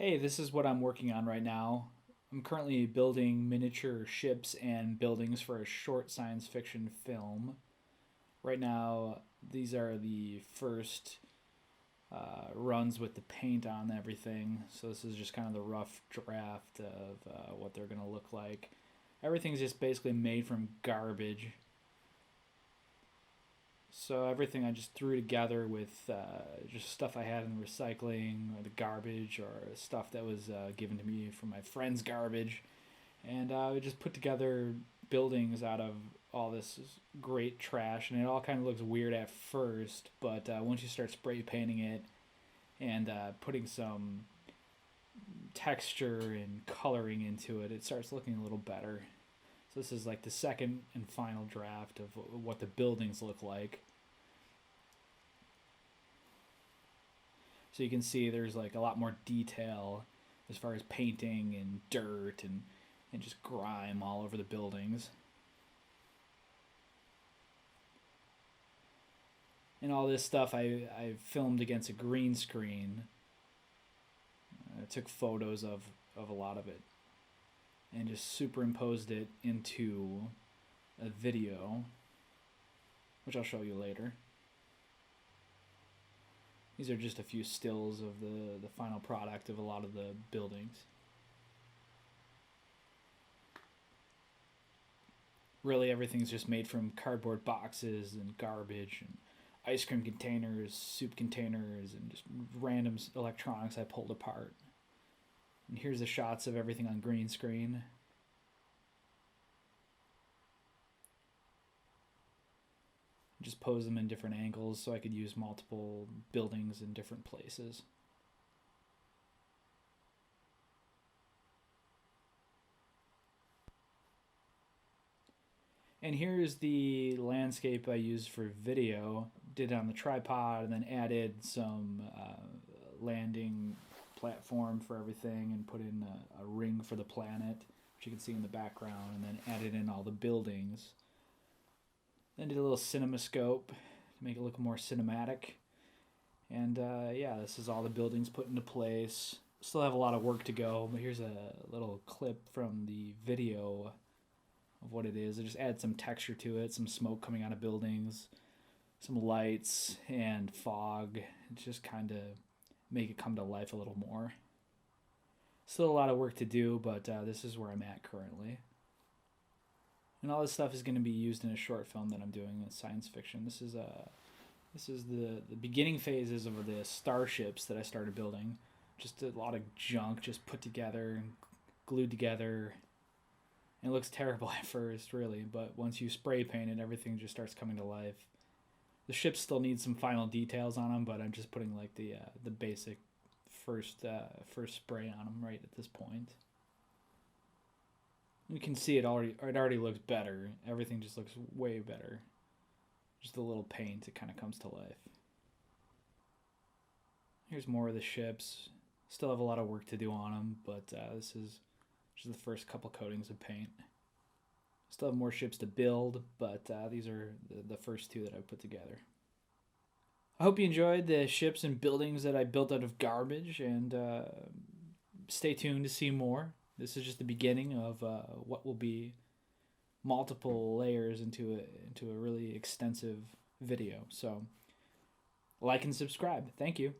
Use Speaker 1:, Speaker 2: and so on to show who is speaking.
Speaker 1: Hey, this is what I'm working on right now. I'm currently building miniature ships and buildings for a short science fiction film. Right now, these are the first runs with the paint on everything. So, this is just kind of the rough draft of what they're going to look like. Everything's just basically made from garbage. So everything I just threw together with just stuff I had in the recycling or the garbage or stuff that was given to me from my friend's garbage, and we just put together buildings out of all this great trash, and it all kind of looks weird at first, but once you start spray painting it and putting some texture and coloring into it, it starts looking a little better. So this is like the second and final draft of what the buildings look like. So you can see there's like a lot more detail as far as painting and dirt and just grime all over the buildings. And all this stuff I filmed against a green screen. I took photos of a lot of it and just superimposed it into a video, which I'll show you later. These are just a few stills of the final product of a lot of the buildings. Really, everything's just made from cardboard boxes and garbage and ice cream containers, soup containers, and just random electronics I pulled apart. And here's the shots of everything on green screen. Just pose them in different angles so I could use multiple buildings in different places. And here's the landscape I used for video. Did it on the tripod and then added some landing platform for everything and put in a ring for the planet, which you can see in the background, and then added in all the buildings. Then did a little cinemascope to make it look more cinematic. And yeah, this is all the buildings put into place. Still have a lot of work to go, but here's a little clip from the video of what it is. I just add some texture to it, some smoke coming out of buildings, some lights and fog. Just kind of make it come to life a little more. Still a lot of work to do, but this is where I'm at currently. And all this stuff is going to be used in a short film that I'm doing in science fiction. This is the beginning phases of the starships that I started building. Just a lot of junk just put together and glued together. And it looks terrible at first, really, but once you spray paint it, everything just starts coming to life. The ships still need some final details on them, but I'm just putting like the basic first spray on them right at this point. You can see it already looks better. Everything just looks way better. Just a little paint, it kind of comes to life. Here's more of the ships. Still have a lot of work to do on them, but this is just the first couple coatings of paint. Still have more ships to build, but these are the first two that I put together. I hope you enjoyed the ships and buildings that I built out of garbage, and stay tuned to see more. This is just the beginning of what will be multiple layers into a really extensive video. So like and subscribe. Thank you.